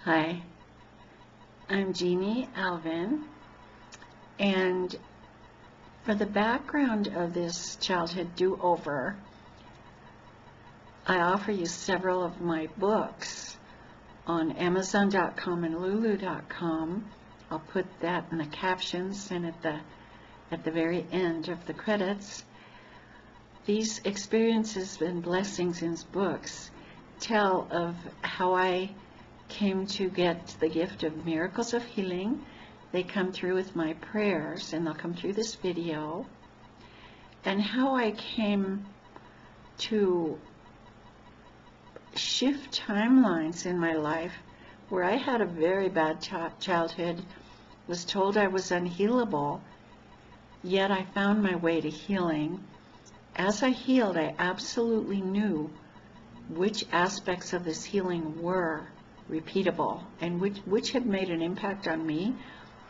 Hi, I'm Jeannie Alvin, and for the background of this childhood do-over, I offer you several of my books on Amazon.com and Lulu.com. I'll put that in the captions and at the very end of the credits. These experiences and blessings in books tell of how I came to get the gift of miracles of healing. They come through with my prayers, and they'll come through this video, and how I came to shift timelines in my life where I had a very bad childhood, was told I was unhealable, yet I found my way to healing. As I healed, I absolutely knew which aspects of this healing were repeatable and which had made an impact on me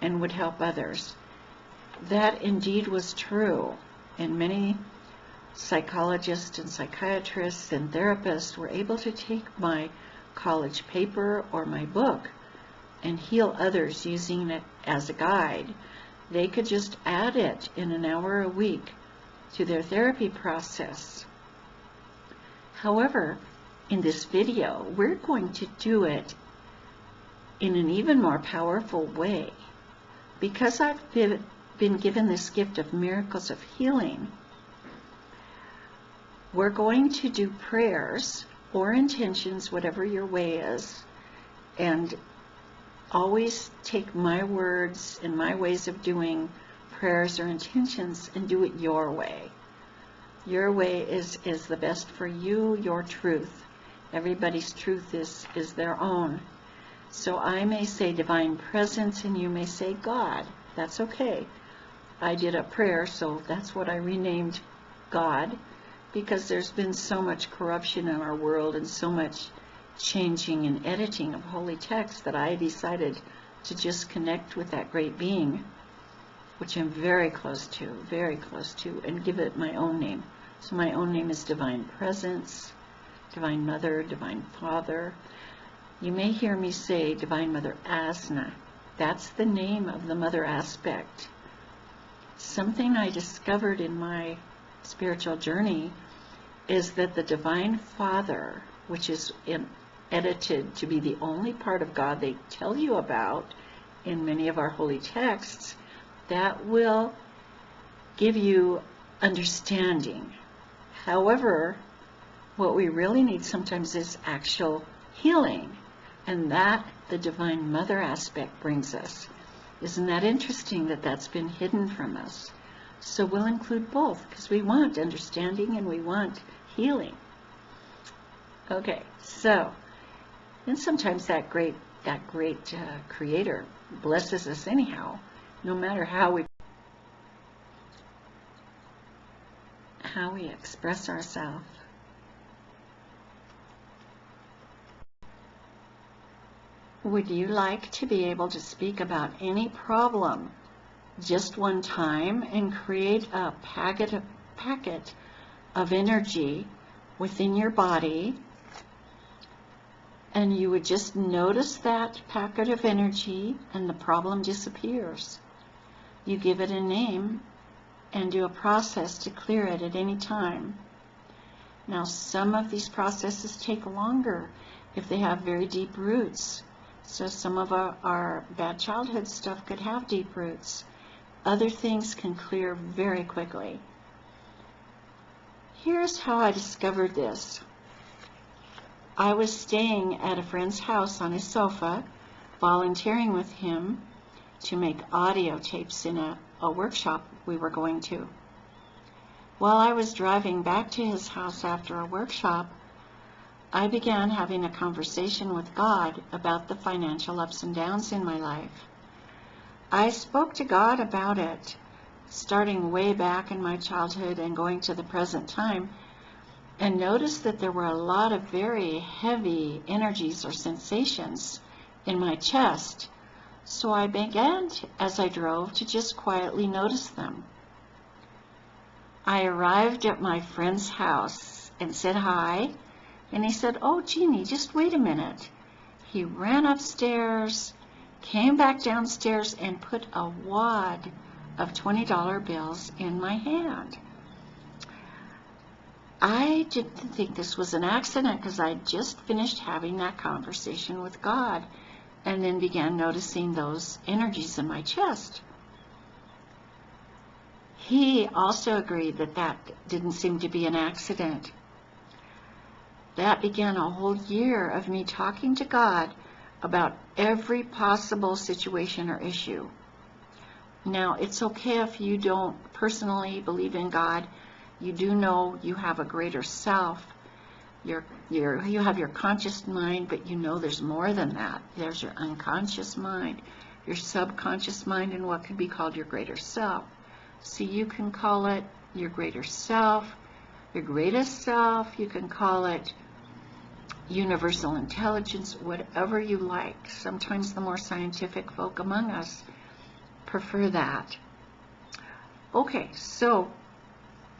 and would help others. That indeed was true, and many psychologists and psychiatrists and therapists were able to take my college paper or my book and heal others using it as a guide. They could just add it in an hour a week to their therapy process. However, in this video, we're going to do it in an even more powerful way. Because I've been given this gift of miracles of healing, we're going to do prayers or intentions, whatever your way is, and always take my words and my ways of doing prayers or intentions and do it your way. Your way is the best for you, your truth. Everybody's truth is their own. So I may say divine presence and you may say God. That's okay. I did a prayer, so that's what I renamed God, because there's been so much corruption in our world and so much changing and editing of holy text that I decided to just connect with that great being, which I'm very close to, and give it my own name. So my own name is Divine Presence, Divine Mother, Divine Father. You may hear me say Divine Mother Asna. That's the name of the mother aspect. Something I discovered in my spiritual journey is that the Divine Father, which is edited to be the only part of God they tell you about in many of our holy texts, that will give you understanding. However, what we really need sometimes is actual healing, and that the Divine Mother aspect brings us. Isn't that interesting that that's been hidden from us? So we'll include both, because we want understanding and we want healing. Okay, so, and sometimes that great Creator blesses us anyhow, no matter how we express ourselves. Would you like to be able to speak about any problem just one time and create a packet of energy within your body, and you would just notice that packet of energy and the problem disappears? You give it a name and do a process to clear it at any time. Now, some of these processes take longer if they have very deep roots. So some of our bad childhood stuff could have deep roots. Other things can clear very quickly. Here's how I discovered this. I was staying at a friend's house on his sofa, volunteering with him to make audio tapes in a workshop we were going to. While I was driving back to his house after a workshop, I began having a conversation with God about the financial ups and downs in my life. I spoke to God about it, starting way back in my childhood and going to the present time, and noticed that there were a lot of very heavy energies or sensations in my chest. So I began, as I drove, to just quietly notice them. I arrived at my friend's house and said hi, and he said, "Oh, Jeannie, just wait a minute." He ran upstairs, came back downstairs, and put a wad of $20 bills in my hand. I didn't think this was an accident because I just finished having that conversation with God and then began noticing those energies in my chest. He also agreed that that didn't seem to be an accident. That began a whole year of me talking to God about every possible situation or issue. Now, it's okay if you don't personally believe in God. You do know you have a greater self. You have your conscious mind, but you know there's more than that. There's your unconscious mind, your subconscious mind, and what could be called your greater self. So you can call it your greater self, your greatest self. You can call it universal intelligence, whatever you like. Sometimes the more scientific folk among us prefer that. Okay, so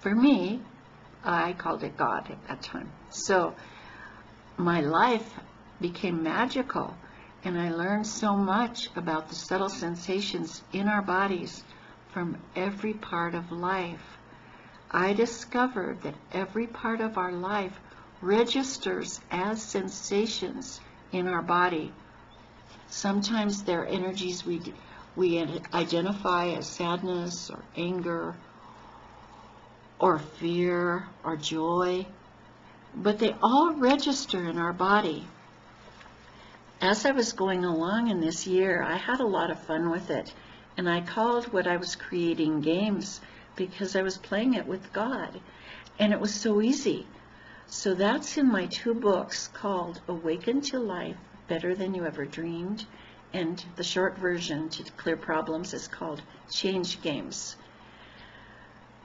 for me, I called it God at that time. So my life became magical, and I learned so much about the subtle sensations in our bodies from every part of life. I discovered that every part of our life registers as sensations in our body. Sometimes they're energies we identify as sadness or anger or fear or joy, but they all register in our body. As I was going along in this year, I had a lot of fun with it, and I called what I was creating games because I was playing it with God, and it was so easy. So that's in my 2 books called Awaken to Life, Better Than You Ever Dreamed, and the short version to clear problems is called Change Games.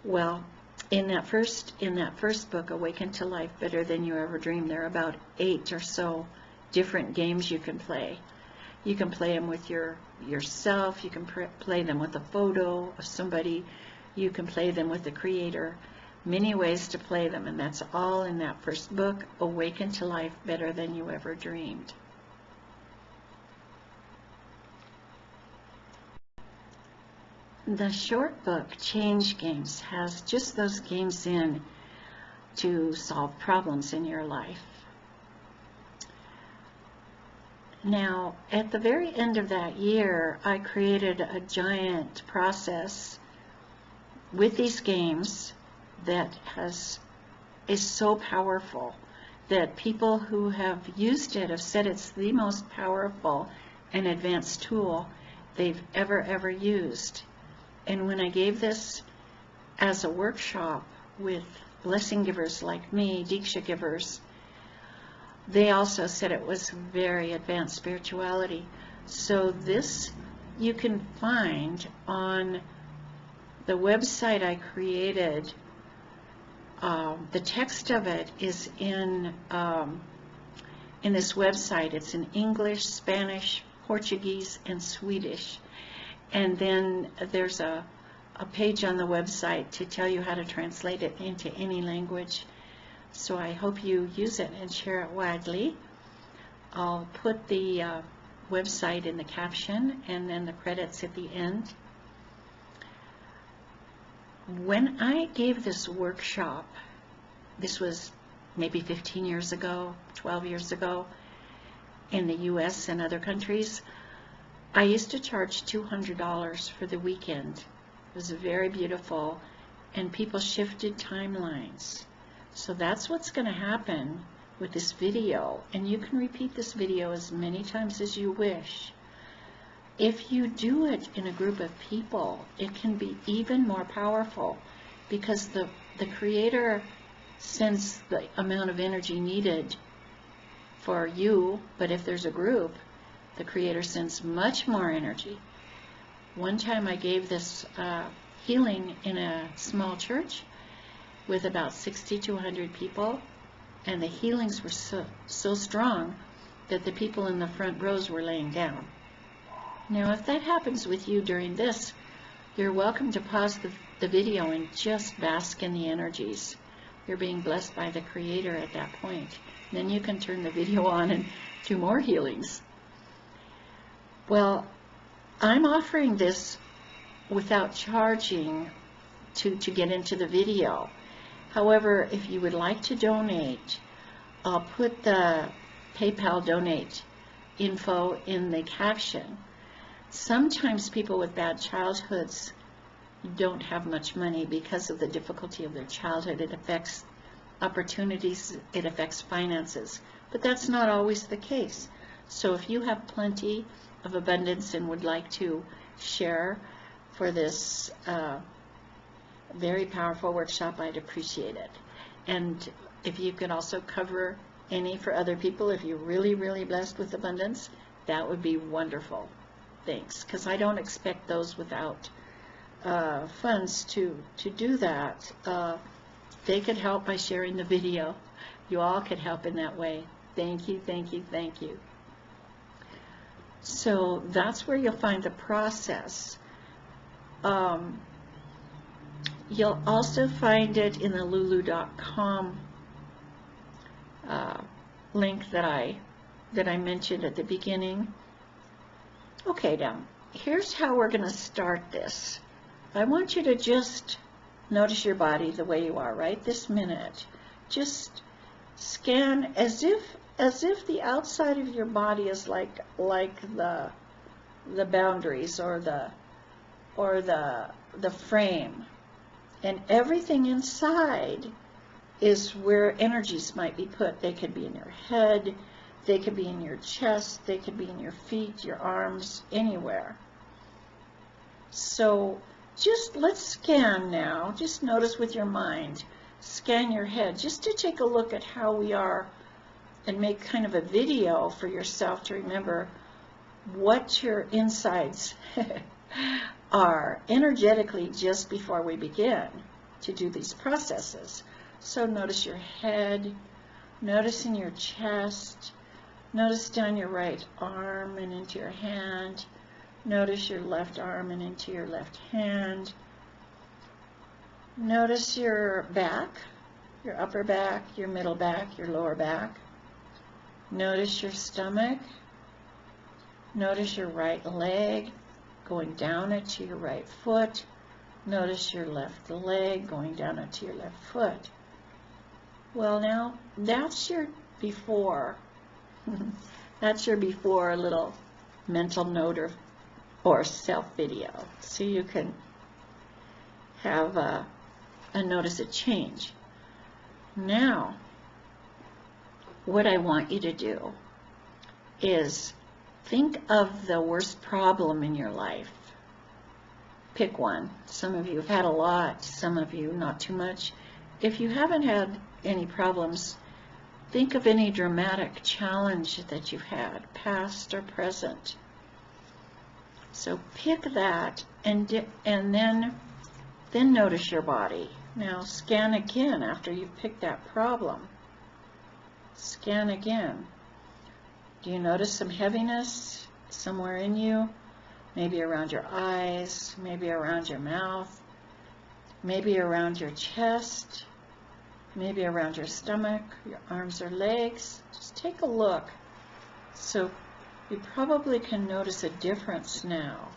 Well, in that first book, Awaken to Life, Better Than You Ever Dreamed, there are about 8 or so different games you can play. You can play them with yourself. You can play them with a photo of somebody. You can play them with the Creator. Many ways to play them, and that's all in that first book, Awaken to Life, Better Than You Ever Dreamed. The short book, Change Games, has just those games in to solve problems in your life. Now, at the very end of that year, I created a giant process with these games that is so powerful that people who have used it have said it's the most powerful and advanced tool they've ever used. And when I gave this as a workshop with blessing givers like me, Diksha givers, they also said it was very advanced spirituality. So this you can find on the website I created. The text of it is in this website. It's in English, Spanish, Portuguese, and Swedish. And then there's a page on the website to tell you how to translate it into any language. So I hope you use it and share it widely. I'll put the website in the caption and then the credits at the end. When I gave this workshop, this was maybe 15 years ago, 12 years ago, in the US and other countries, I used to charge $200 for the weekend. It was very beautiful, and people shifted timelines. So that's what's going to happen with this video, and you can repeat this video as many times as you wish. If you do it in a group of people, it can be even more powerful because the Creator sends the amount of energy needed for you, but if there's a group, the Creator sends much more energy. One time I gave this healing in a small church with about 60 to 100 people, and the healings were so strong that the people in the front rows were laying down. Now, if that happens with you during this, you're welcome to pause the video and just bask in the energies. You're being blessed by the Creator at that point. Then you can turn the video on and 2 more healings. Well, I'm offering this without charging to get into the video. However, if you would like to donate, I'll put the PayPal donate info in the caption. Sometimes people with bad childhoods don't have much money because of the difficulty of their childhood. It affects opportunities, it affects finances, but that's not always the case. So if you have plenty of abundance and would like to share for this very powerful workshop, I'd appreciate it. And if you could also cover any for other people, if you're really, really blessed with abundance, that would be wonderful. Thanks, because I don't expect those without funds to do that. They could help by sharing the video. You all could help in that way. Thank you, thank you, thank you. So that's where you'll find the process. You'll also find it in the lulu.com link that I mentioned at the beginning. Okay, now here's how we're going to start this. I want you to just notice your body the way you are right this minute. Just scan as if the outside of your body is like the boundaries or the frame, and everything inside is where energies might be put. They could be in your head, they could be in your chest, they could be in your feet, your arms, anywhere. So just let's scan now. Just notice with your mind. Scan your head just to take a look at how we are and make kind of a video for yourself to remember what your insides are energetically just before we begin to do these processes. So notice your head, notice in your chest, notice down your right arm and into your hand, notice your left arm and into your left hand. Notice your back, your upper back, your middle back, your lower back. Notice your stomach. Notice your right leg going down into your right foot. Notice your left leg going down into your left foot. Well, now that's your before. That's your before little mental note or self video. So you can have a notice a change. Now, what I want you to do is think of the worst problem in your life. Pick one. Some of you have had a lot, some of you not too much. If you haven't had any problems, think of any dramatic challenge that you've had, past or present. So pick that and then notice your body. Now scan again after you've picked that problem. Scan again. Do you notice some heaviness somewhere in you? Maybe around your eyes, maybe around your mouth, maybe around your chest, maybe around your stomach, your arms or legs. Just take a look. So you probably can notice a difference now.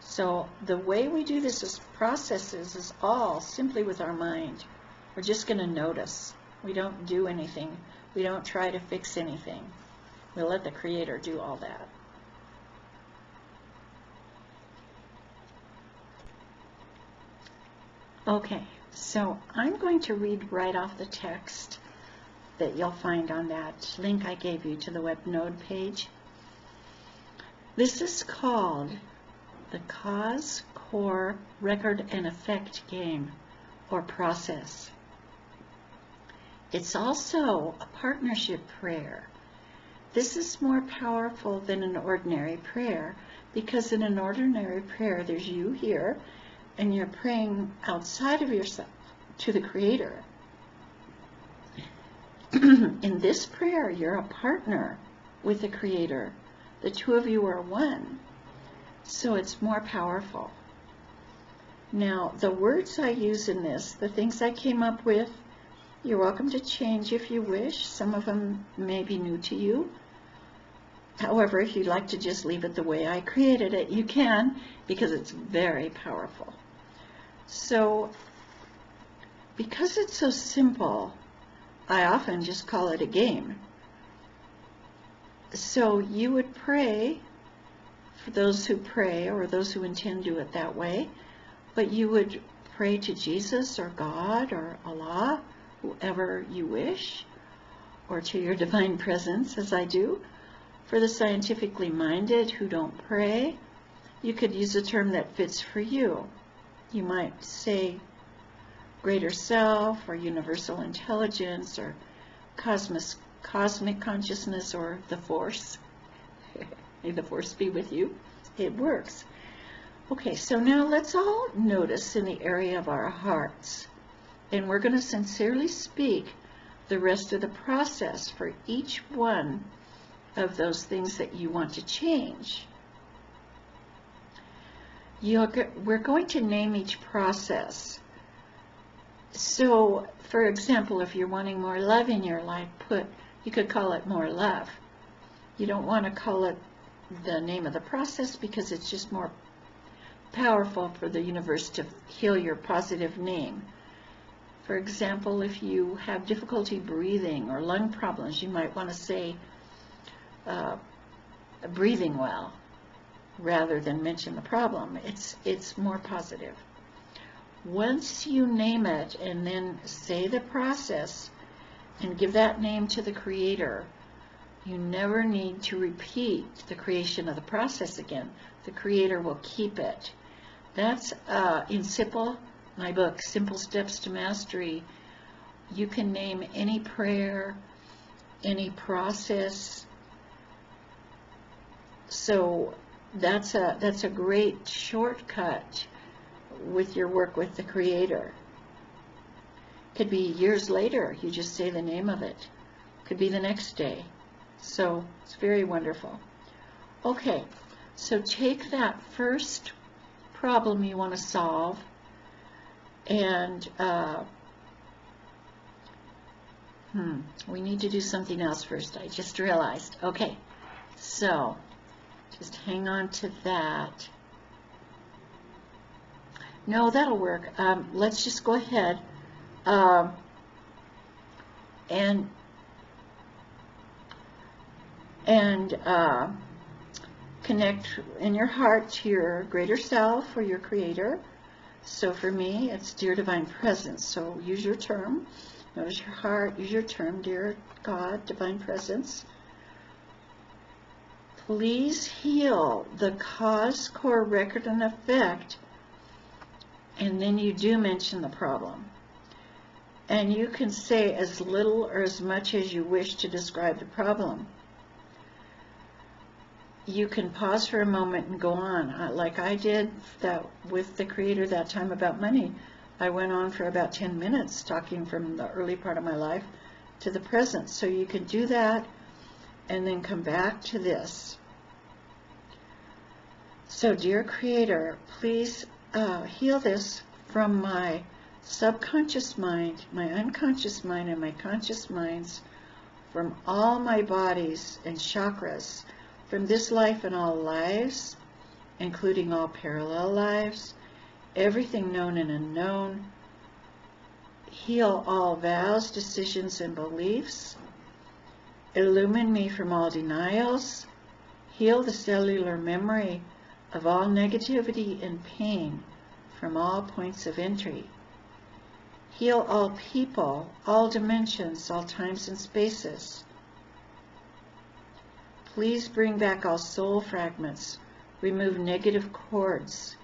So the way we do this as processes is all simply with our mind. We're just going to notice. We don't do anything. We don't try to fix anything. We'll let the Creator do all that. Okay, so I'm going to read right off the text that you'll find on that link I gave you to the WebNode page. This is called the Cause, Core, Record, and Effect game, or process. It's also a partnership prayer. This is more powerful than an ordinary prayer, because in an ordinary prayer there's you here and you're praying outside of yourself to the Creator. In this prayer you're a partner with the Creator. The two of you are one. So it's more powerful. Now the words I use in this, the things I came up with, You're welcome to change if you wish. Some of them may be new to you. However, if you'd like to just leave it the way I created it, you can, because it's very powerful. So, because it's so simple, I often just call it a game. So you would pray, for those who pray or those who intend to do it that way, but you would pray to Jesus or God or Allah, whoever you wish, or to your divine presence, as I do. For the scientifically minded who don't pray, you could use a term that fits for you. You might say greater self, or universal intelligence, or cosmic consciousness, or the force. May the force be with you. It works. Okay, so now let's all notice in the area of our hearts, and we're going to sincerely speak the rest of the process for each one of those things that you want to change. We're going to name each process. So, for example, if you're wanting more love in your life, you could call it more love. You don't want to call it the name of the process because it's just more powerful for the universe to heal your positive name. For example, if you have difficulty breathing or lung problems, you might want to say breathing well rather than mention the problem. It's more positive. Once you name it and then say the process and give that name to the Creator, you never need to repeat the creation of the process again. The Creator will keep it. That's in my book, Simple Steps to Mastery. You can name any prayer, any process. So that's a great shortcut with your work with the Creator. Could be years later, you just say the name of it. Could be the next day. So it's very wonderful. Okay, so take that first problem you want to solve, and we need to do something else first. I just realized. Okay, so just hang on to that. No, that'll work. Let's just go ahead and connect in your heart to your greater self or your Creator. So for me, it's Dear Divine Presence. So use your term. Notice your heart. Use your term, Dear God, Divine Presence. Please heal the cause, core, record, and effect. And then you do mention the problem. And you can say as little or as much as you wish to describe the problem. You can pause for a moment and go on, like I did that with the Creator that time about money. I went on for about 10 minutes talking from the early part of my life to the present. So you can do that and then come back to this. So, dear Creator, please heal this from my subconscious mind, my unconscious mind, and my conscious minds, from all my bodies and chakras, from this life and all lives, including all parallel lives, everything known and unknown. Heal all vows, decisions, and beliefs. Illumine me from all denials. Heal the cellular memory of all negativity and pain from all points of entry. Heal all people, all dimensions, all times and spaces. Please bring back all soul fragments. Remove negative cords.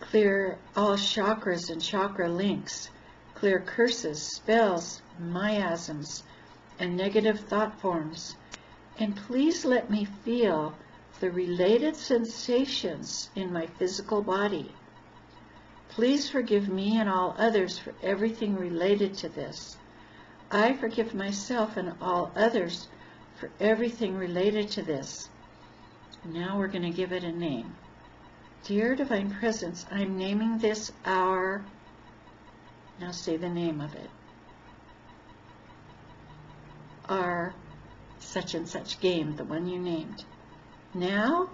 Clear all chakras and chakra links. Clear curses, spells, miasms, and negative thought forms. And please let me feel the related sensations in my physical body. Please forgive me and all others for everything related to this. I forgive myself and all others for everything related to this. Now we're going to give it a name. Dear Divine Presence, I'm naming this our Now say the name of it. Our such and such game, the one you named. Now,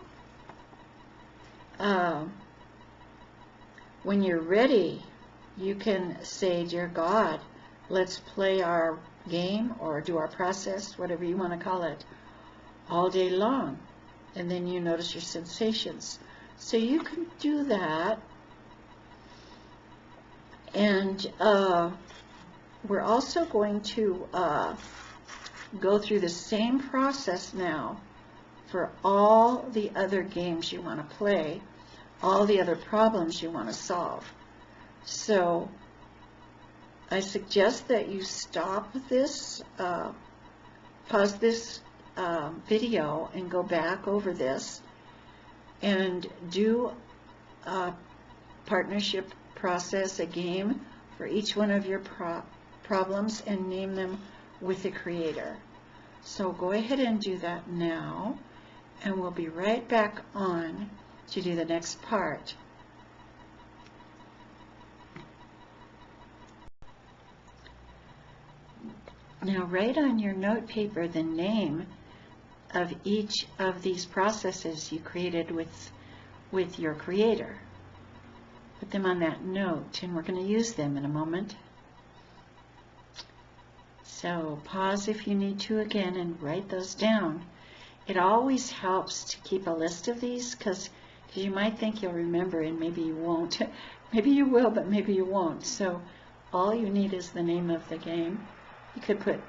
when you're ready, you can say, Dear God, let's play our game or do our process, whatever you want to call it, all day long. And then you notice your sensations. So you can do that. And we're also going to go through the same process now for all the other games you want to play, all the other problems you want to solve. So I suggest that you stop this, pause this video and go back over this and do a partnership process, a game for each one of your problems, and name them with the Creator. So go ahead and do that now, and we'll be right back on to do the next part. Now write on your note paper the name of each of these processes you created with your Creator. Put them on that note, and we're going to use them in a moment. So pause if you need to again and write those down. It always helps to keep a list of these, because you might think you'll remember and maybe you won't. Maybe you will, but maybe you won't. So all you need is the name of the game. You could put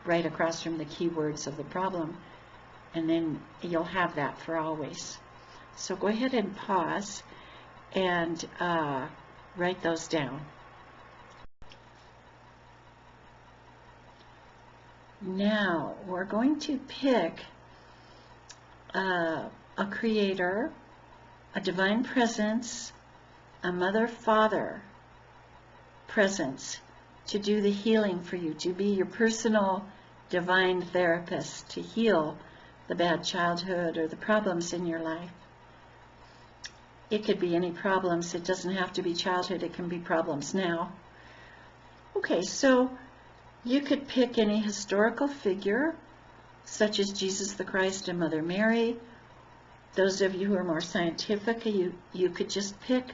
right across from the keywords of the problem, and then you'll have that for always. So go ahead and pause and write those down. Now we're going to pick a Creator, a Divine Presence, a Mother, Father presence to do the healing for you, to be your personal divine therapist, to heal the bad childhood or the problems in your life. It could be any problems. It doesn't have to be childhood. It can be problems now. Okay, so you could pick any historical figure, such as Jesus the Christ and Mother Mary. Those of you who are more scientific, you could just pick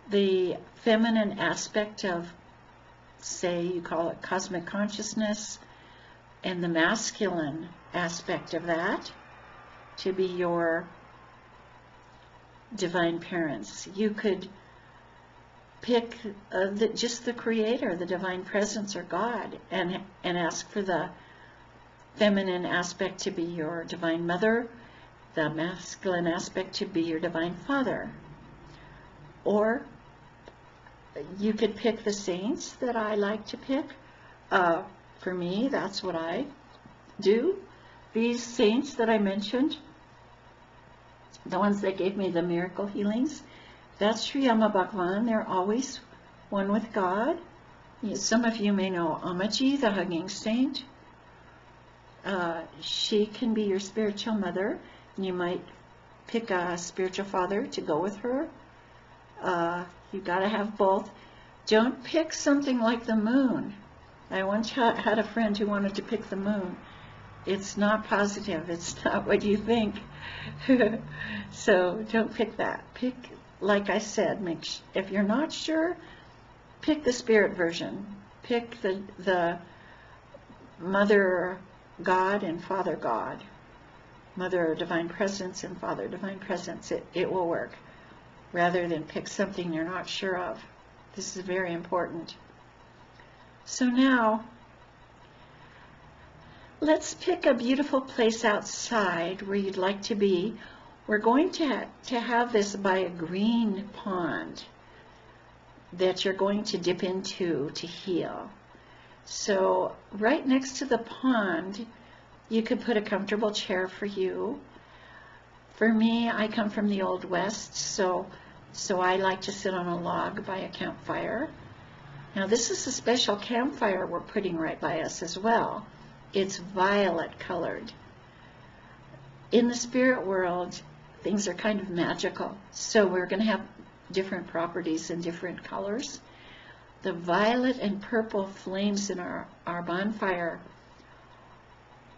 the feminine aspect of, say, you call it cosmic consciousness, and the masculine aspect of that to be your divine parents. You could pick just the Creator, the Divine Presence, or God, and ask for the feminine aspect to be your Divine Mother, the masculine aspect to be your Divine Father. Or you could pick the saints that I like to pick. For me, that's what I do. These saints that I mentioned, the ones that gave me the miracle healings, that's Sri Amma Bhagwan. They're always one with God. Some of you may know Amaji, the hugging saint. She can be your spiritual mother. You might pick a spiritual father to go with her. You've got to have both. Don't pick something like the moon. I once had a friend who wanted to pick the moon. It's not positive. It's not what you think. So don't pick that. Pick, like I said, if you're not sure, pick the spirit version. Pick the Mother God and Father God. Mother Divine Presence and Father Divine Presence. It will work, rather than pick something you're not sure of. This is very important. So now, let's pick a beautiful place outside where you'd like to be. We're going to have this by a green pond that you're going to dip into to heal. So right next to the pond, you could put a comfortable chair for you. For me, I come from the Old West, so I like to sit on a log by a campfire. Now this is a special campfire we're putting right by us as well. It's violet colored. In the spirit world, things are kind of magical, so we're going to have different properties and different colors. the violet and purple flames in our bonfire,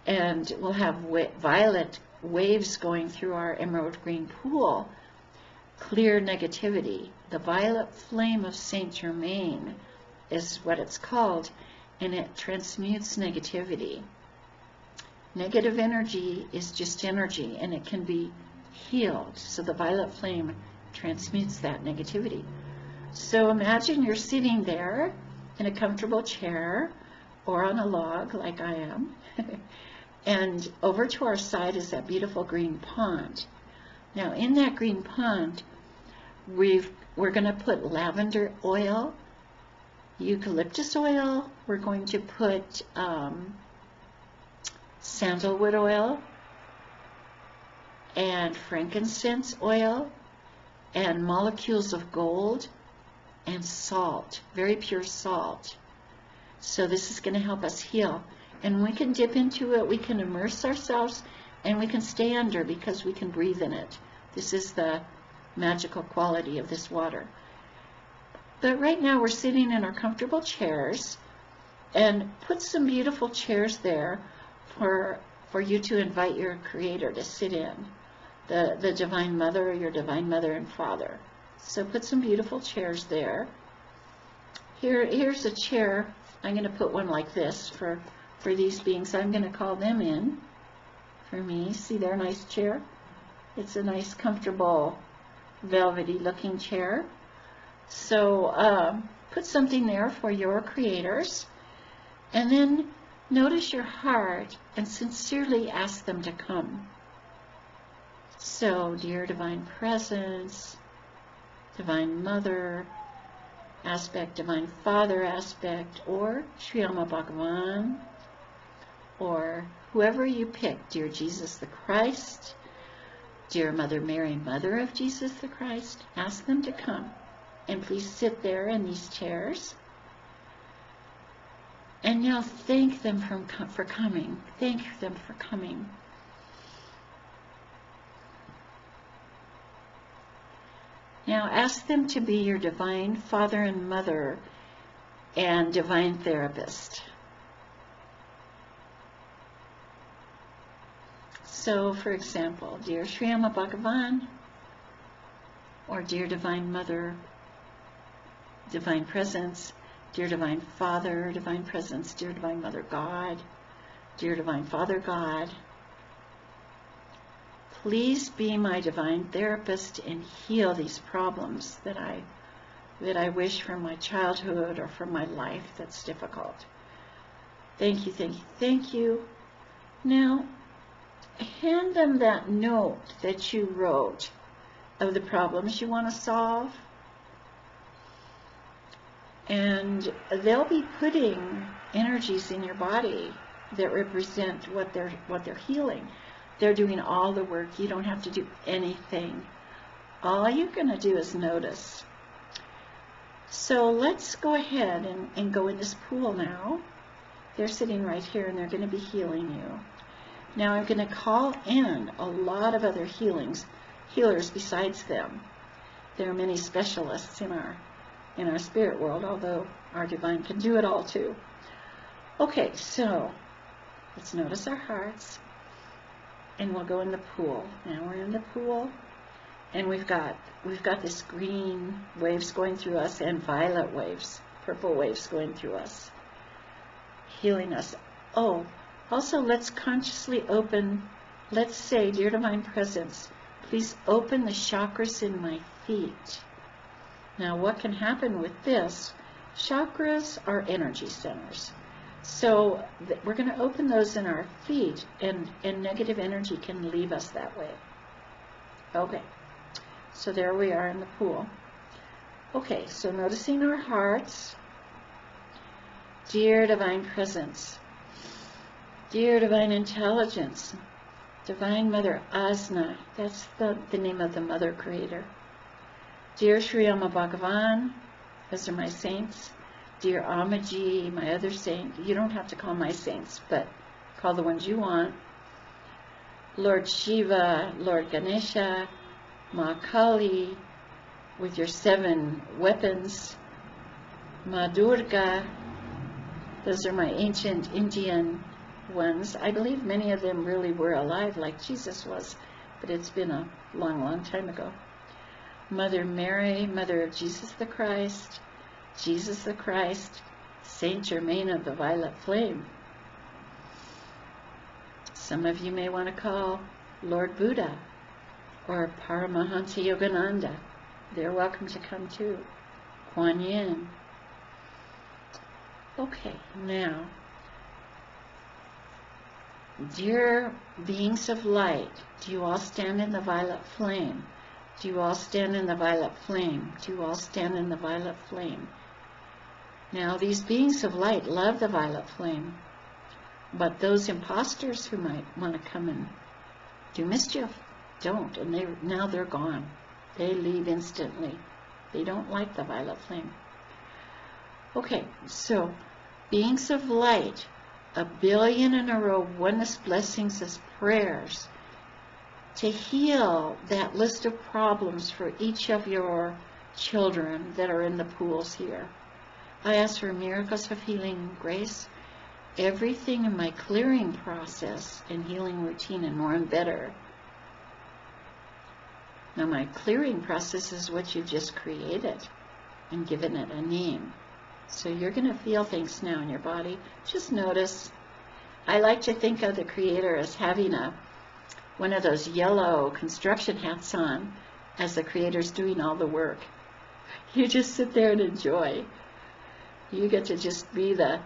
and we'll have violet waves going through our emerald green pool, clear negativity. The violet flame of Saint Germain is what it's called, and it transmutes negativity. Negative energy is just energy, and it can be healed. So the violet flame transmutes that negativity. So imagine you're sitting there in a comfortable chair or on a log like I am, and over to our side is that beautiful green pond. Now in that green pond, we're going to put lavender oil, eucalyptus oil, we're going to put sandalwood oil, and frankincense oil, and molecules of gold, and salt, very pure salt. So this is going to help us heal. And we can dip into it, we can immerse ourselves, and we can stay under because we can breathe in it. This is the magical quality of this water. But right now we're sitting in our comfortable chairs, and put some beautiful chairs there for you to invite your Creator to sit in, the Divine Mother, your Divine Mother and Father. So put some beautiful chairs there. Here's a chair. I'm going to put one like this for these beings. I'm going to call them in for me. See their nice chair? It's a nice, comfortable, velvety looking chair. So put something there for your creators, and then notice your heart and sincerely ask them to come. So, dear Divine Presence, Divine Mother aspect, Divine Father aspect, or Sri Amma Bhagavan, or whoever you pick, dear Jesus the Christ, dear Mother Mary, Mother of Jesus the Christ, ask them to come. And please sit there in these chairs. And now thank them for coming. Thank them for coming. Now ask them to be your Divine Father and Mother and Divine Therapist. So, for example, dear Sri Amma Bhagavan, or dear Divine Mother, Divine Presence, dear Divine Father, Divine Presence, dear Divine Mother God, dear Divine Father God, please be my Divine Therapist and heal these problems that I wish from my childhood or from my life that's difficult. Thank you, thank you, thank you. Now, hand them that note that you wrote of the problems you want to solve, and they'll be putting energies in your body that represent what they're healing. They're doing all the work. You don't have to do anything. All you're going to do is notice. So let's go ahead and go in this pool now. They're sitting right here, and they're going to be healing you. Now I'm going to call in a lot of other healers besides them. There are many specialists in our spirit world, although our divine can do it all too. Okay, so let's notice our hearts, and we'll go in the pool. Now we're in the pool, and we've got this green waves going through us and violet waves, purple waves going through us, healing us. Oh, also let's consciously open, let's say, dear Divine Presence, please open the chakras in my feet. Now what can happen with this? Chakras are energy centers. So we're going to open those in our feet, and negative energy can leave us that way. Okay, so there we are in the pool. Okay, so noticing our hearts. Dear Divine Presence, dear Divine Intelligence, Divine Mother Asna, that's the name of the Mother Creator. Dear Sri Amma Bhagavan, those are my saints. Dear Amaji, my other saint. You don't have to call my saints, but call the ones you want. Lord Shiva, Lord Ganesha, Ma Kali, with your 7 weapons, Ma Durga, those are my ancient Indian ones. I believe many of them really were alive like Jesus was, but it's been a long, long time ago. Mother Mary, Mother of Jesus the Christ, Saint Germain of the Violet Flame. Some of you may want to call Lord Buddha or Paramahansa Yogananda. They're welcome to come too. Kuan Yin. Okay, now, dear beings of light, do you all stand in the violet flame? Do you all stand in the violet flame? Do you all stand in the violet flame? Now, these beings of light love the violet flame, but those imposters who might want to come and do mischief don't, and now they're gone. They leave instantly. They don't like the violet flame. Okay, so beings of light, 1 billion in a row, oneness blessings as prayers to heal that list of problems for each of your children that are in the pools here. I ask for miracles of healing and grace. Everything in my clearing process and healing routine and more and better. Now my clearing process is what you've just created and given it a name. So you're going to feel things now in your body. Just notice. I like to think of the Creator as having one of those yellow construction hats on as the Creator's doing all the work. You just sit there and enjoy. You get to just be the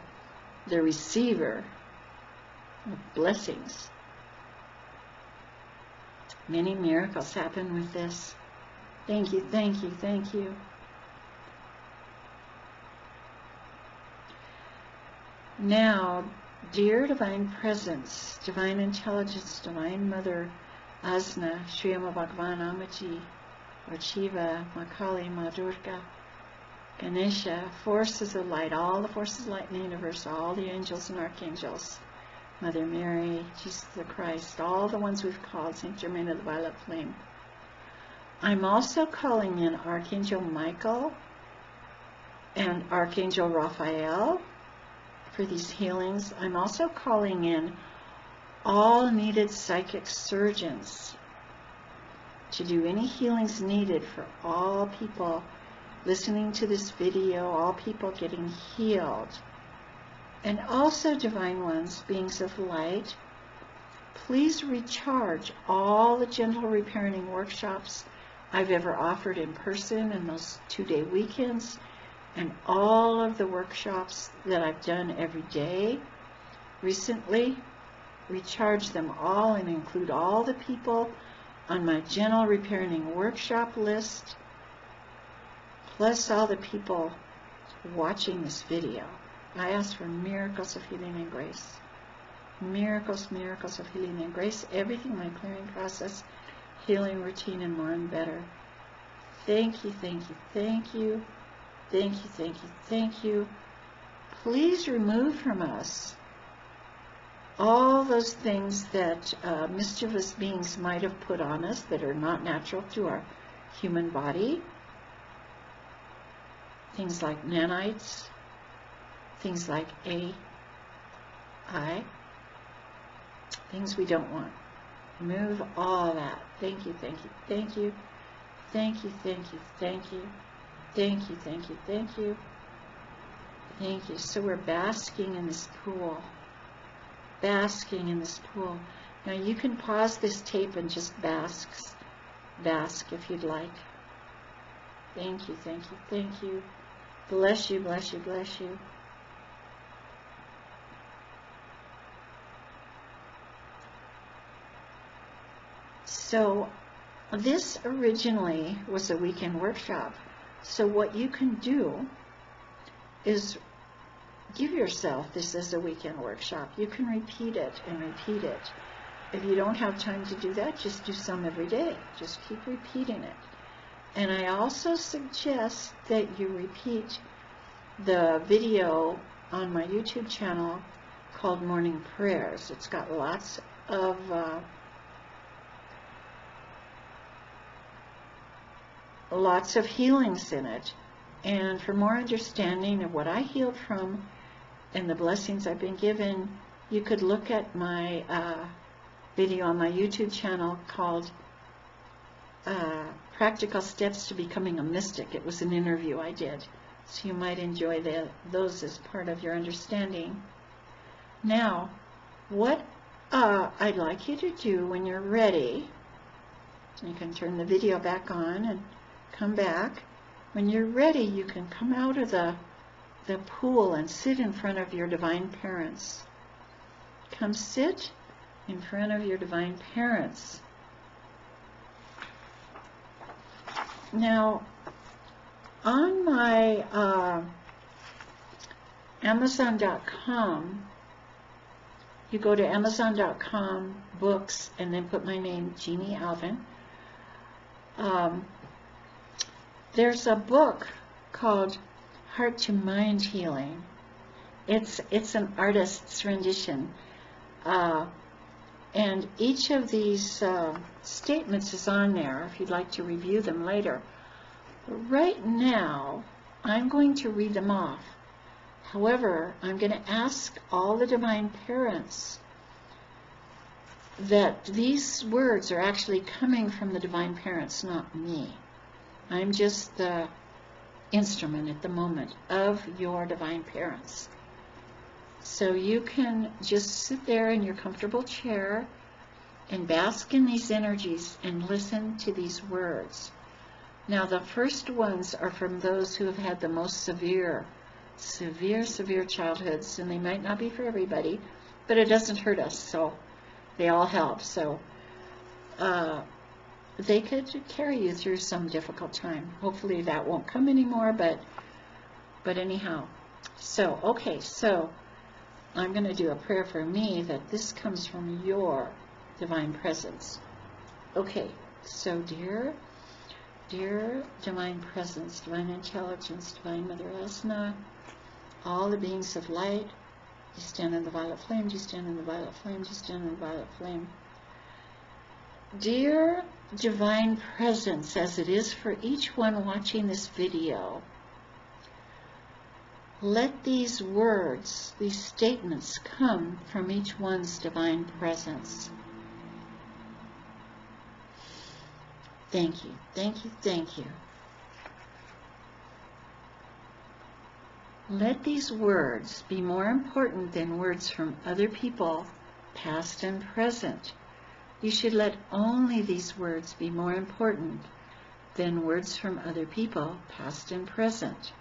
receiver of blessings. Many miracles happen with this. Thank you, thank you, thank you. Now, dear Divine Presence, Divine Intelligence, Divine Mother, Asna, Sri Ama Bhagavan, Amaji, or Shiva, Makali, Ma Durga, Ganesha, forces of light, all the forces of light in the universe, all the angels and archangels, Mother Mary, Jesus the Christ, all the ones we've called, Saint Germain of the Violet Flame. I'm also calling in Archangel Michael and Archangel Raphael for these healings. I'm also calling in all needed psychic surgeons to do any healings needed for all people listening to this video, all people getting healed. And also, Divine Ones, beings of light, please recharge all the gentle reparenting workshops I've ever offered in person in those 2-day weekends, and all of the workshops that I've done every day recently. Recharge them all and include all the people on my gentle reparenting workshop list, plus all the people watching this video. I ask for miracles of healing and grace. Miracles, miracles of healing and grace. Everything in my clearing process, healing routine, and more and better. Thank you, thank you, thank you. Thank you, thank you, thank you. Please remove from us all those things that mischievous beings might have put on us that are not natural to our human body. Things like nanites, things like AI, things we don't want. Remove all that. Thank you, thank you, thank you. Thank you, thank you, thank you. Thank you, thank you, thank you. Thank you. So we're basking in this pool. Basking in this pool. Now you can pause this tape and just bask if you'd like. Thank you, thank you, thank you. Bless you, bless you, bless you. So this originally was a weekend workshop. So what you can do is give yourself this as a weekend workshop. You can repeat it and repeat it. If you don't have time to do that, just do some every day. Just keep repeating it. And I also suggest that you repeat the video on my YouTube channel called Morning Prayers. It's got lots of healings in it. And for more understanding of what I healed from and the blessings I've been given, you could look at my video on my YouTube channel called Practical Steps to Becoming a Mystic. It was an interview I did, so you might enjoy those as part of your understanding. Now, what I'd like you to do when you're ready, you can turn the video back on and come back. When you're ready, you can come out of the pool and sit in front of your divine parents. Come sit in front of your divine parents. Now, on my Amazon.com, you go to Amazon.com, books, and then put my name, Jeannie Alvin. There's a book called Heart to Mind Healing. It's an artist's rendition. And each of these statements is on there if you'd like to review them later. Right now, I'm going to read them off. However, I'm going to ask all the divine parents that these words are actually coming from the divine parents, not me. I'm just the instrument at the moment of your divine parents. So you can just sit there in your comfortable chair and bask in these energies and listen to these words. Now, the first ones are from those who have had the most severe childhoods, and they might not be for everybody, but it doesn't hurt us, so they all help. So they could carry you through some difficult time. Hopefully that won't come anymore, but anyhow. So, okay, so I'm going to do a prayer for me that this comes from your divine presence. Okay, so dear divine presence, divine intelligence, divine Mother Asna, all the beings of light, you stand in the violet flame, you stand in the violet flame, you stand in the violet flame. Dear divine presence, as it is for each one watching this video, let these words, these statements come from each one's divine presence. Thank you, thank you, thank you. Let these words be more important than words from other people, past and present. You should let only these words be more important than words from other people, past and present.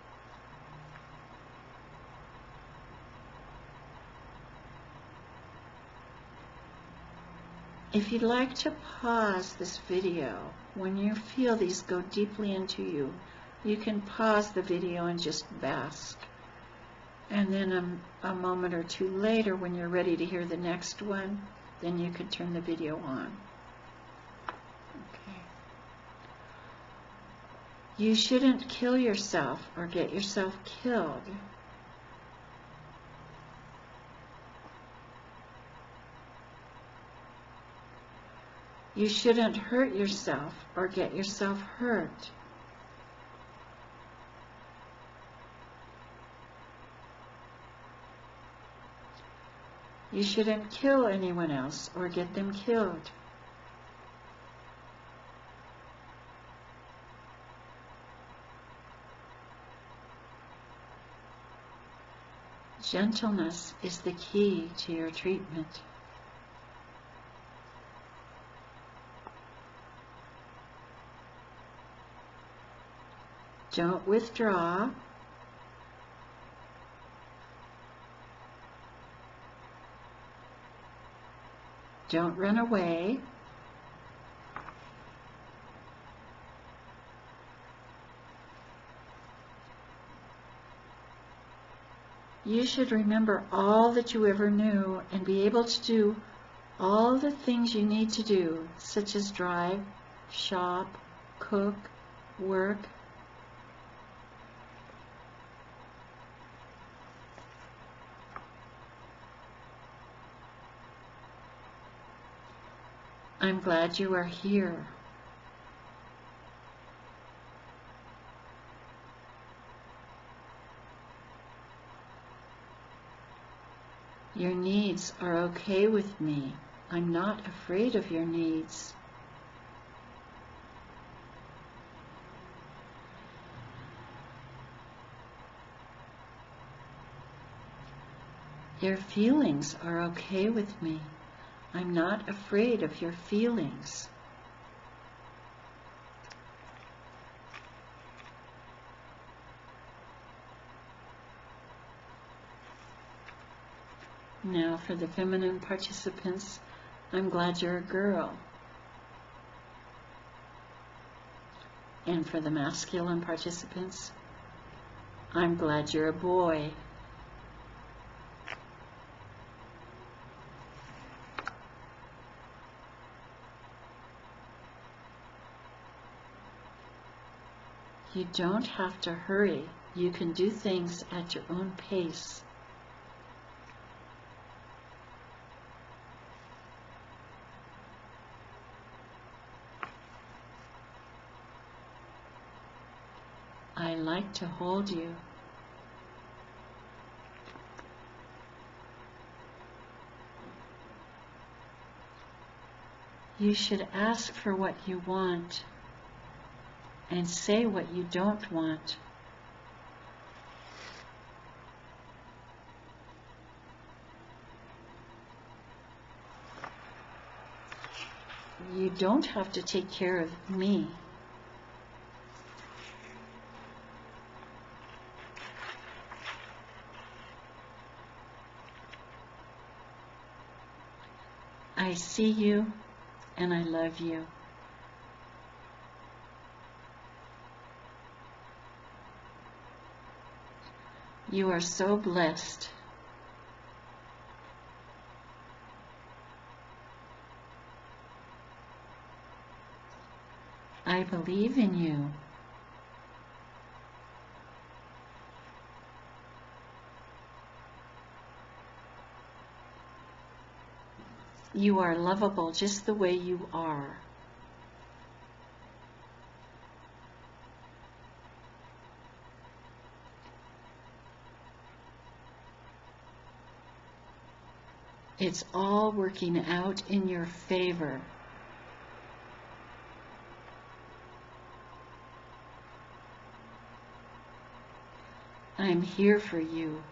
If you'd like to pause this video when you feel these go deeply into you, you can pause the video and just bask. And then a moment or two later, when you're ready to hear the next one, then you could turn the video on. Okay. You shouldn't kill yourself or get yourself killed. You shouldn't hurt yourself or get yourself hurt. You shouldn't kill anyone else or get them killed. Gentleness is the key to your treatment. Don't withdraw. Don't run away. You should remember all that you ever knew and be able to do all the things you need to do, such as drive, shop, cook, work. I'm glad you are here. Your needs are okay with me. I'm not afraid of your needs. Your feelings are okay with me. I'm not afraid of your feelings. Now for the feminine participants, I'm glad you're a girl. And for the masculine participants, I'm glad you're a boy. You don't have to hurry. You can do things at your own pace. I like to hold you. You should ask for what you want and say what you don't want. You don't have to take care of me. I see you and I love you. You are so blessed. I believe in you. You are lovable just the way you are. It's all working out in your favor. I'm here for you.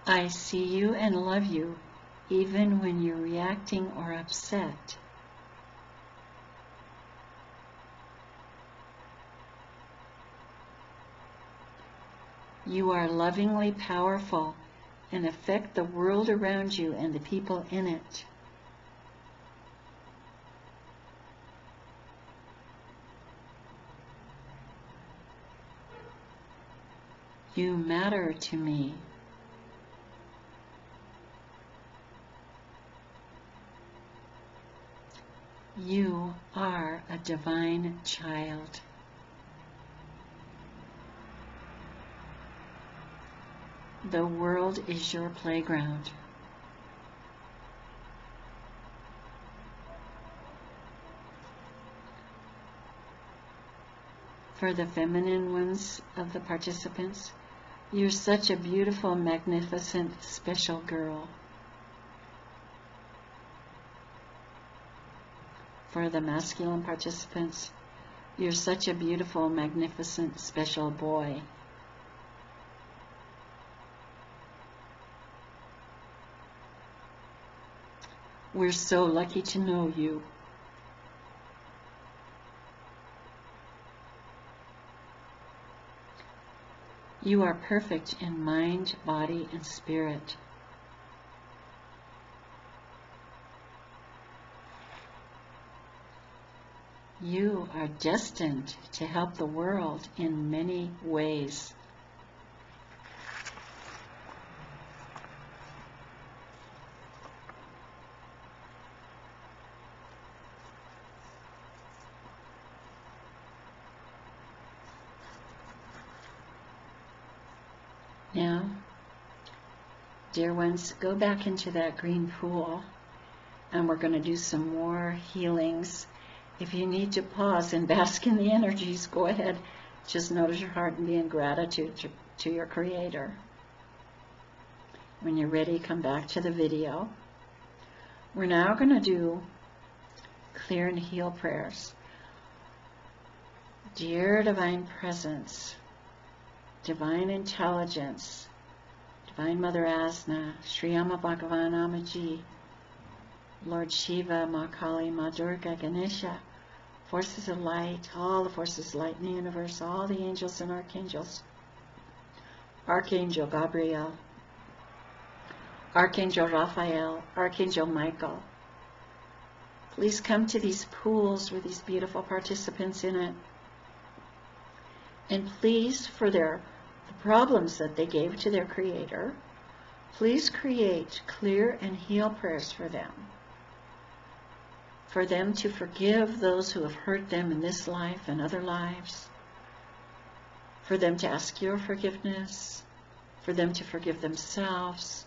I see you and love you, even when you're reacting or upset. You are lovingly powerful and affect the world around you and the people in it. You matter to me. You are a divine child. The world is your playground. For the feminine ones of the participants, you're such a beautiful, magnificent, special girl. For the masculine participants, you're such a beautiful, magnificent, special boy. We're so lucky to know you. You are perfect in mind, body, and spirit. You are destined to help the world in many ways. Now, dear ones, go back into that green pool, and we're going to do some more healings. If you need to pause and bask in the energies, go ahead. Just notice your heart and be in gratitude to your Creator. When you're ready, come back to the video. We're now going to do clear and heal prayers. Dear Divine Presence, Divine Intelligence, Divine Mother Asna, Sri Amma Bhagavan Amaji, Lord Shiva, Ma Kali, Ma Durga, Ganesha, forces of light, all the forces of light in the universe, all the angels and archangels, Archangel Gabriel, Archangel Raphael, Archangel Michael. Please come to these pools with these beautiful participants in it. And please, for the problems that they gave to their Creator, please create clear and heal prayers for them to forgive those who have hurt them in this life and other lives, for them to ask your forgiveness, for them to forgive themselves,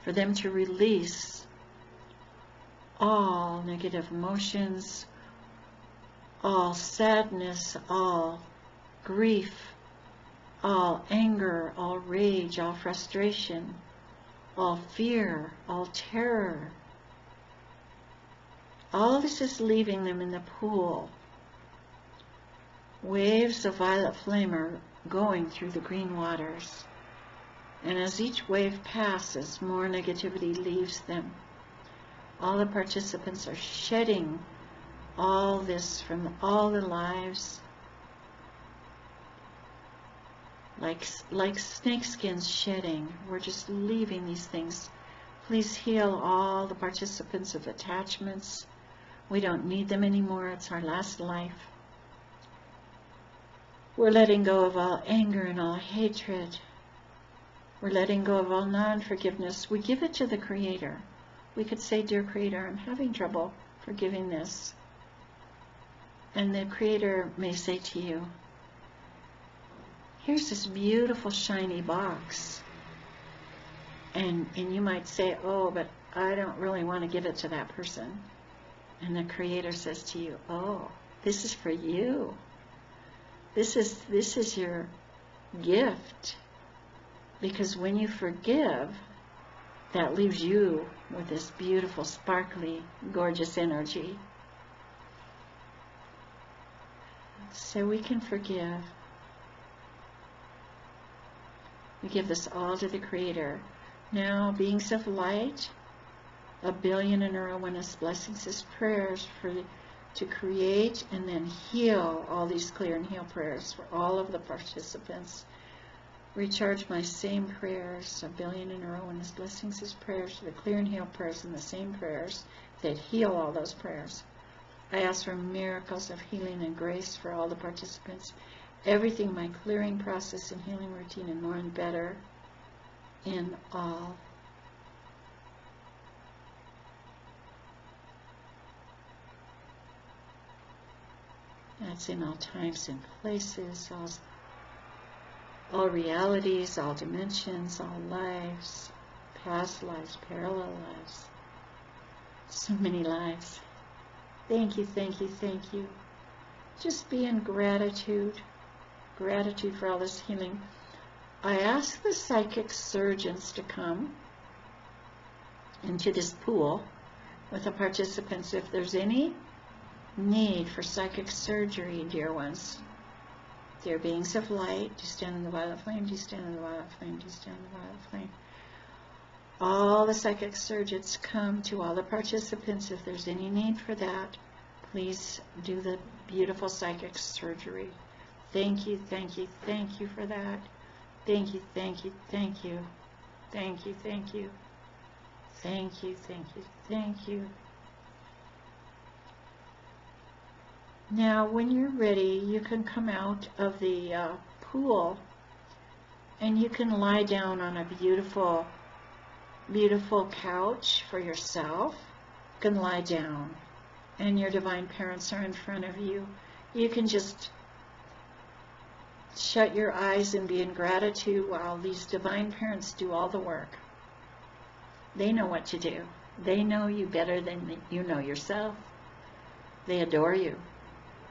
for them to release all negative emotions, all sadness, all grief, all anger, all rage, all frustration, all fear, all terror. All this is leaving them in the pool. Waves of violet flame are going through the green waters. And as each wave passes, more negativity leaves them. All the participants are shedding all this from all the lives, like snakeskins shedding. We're just leaving these things. Please heal all the participants of attachments. We don't need them anymore. It's our last life. We're letting go of all anger and all hatred. We're letting go of all non-forgiveness. We give it to the Creator. We could say, Dear Creator, I'm having trouble forgiving this. And the Creator may say to you, here's this beautiful shiny box. And you might say, oh, but I don't really want to give it to that person. And the Creator says to you, oh, this is for you. This is your gift. Because when you forgive, that leaves you with this beautiful, sparkly, gorgeous energy. So we can forgive. We give this all to the Creator. Now, beings of light, 1,000,000,000 and Erwinist blessings as prayers to create and then heal all these clear and heal prayers for all of the participants. Recharge my same prayers, 1,000,000,000 and Erwinist blessings as prayers for the clear and heal prayers and the same prayers that heal all those prayers. I ask for miracles of healing and grace for all the participants. Everything, my clearing process and healing routine, and more and better in all. That's in all times and places, all realities, all dimensions, all lives, past lives, parallel lives. So many lives. Thank you, thank you, thank you. Just be in gratitude. Gratitude for all this healing. I ask the psychic surgeons to come into this pool with the participants. If there's any need for psychic surgery, dear ones, dear beings of light, do you stand in the violet flame, do you stand in the violet flame, do you stand in the violet flame? All the psychic surgeons come to all the participants. If there's any need for that, please do the beautiful psychic surgery. Thank you, thank you, thank you for that. Thank you, thank you, thank you. Thank you, thank you. Thank you, thank you, thank you. Now, when you're ready, you can come out of the pool and you can lie down on a beautiful, beautiful couch for yourself. You can lie down and your divine parents are in front of you. You can just shut your eyes and be in gratitude while these divine parents do all the work. They know what to do. They know you better than you know yourself. They adore you.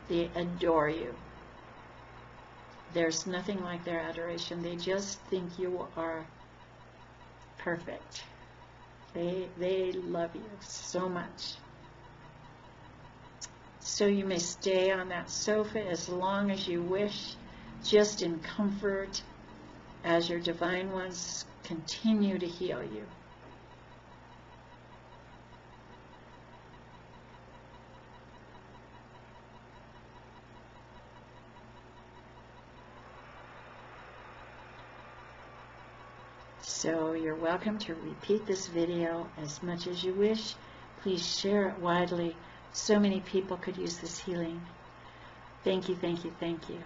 They adore you. There's nothing like their adoration. They just think you are perfect. They love you so much. So you may stay on that sofa as long as you wish, just in comfort, as your divine ones continue to heal you. So you're welcome to repeat this video as much as you wish. Please share it widely. So many people could use this healing. Thank you, thank you, thank you.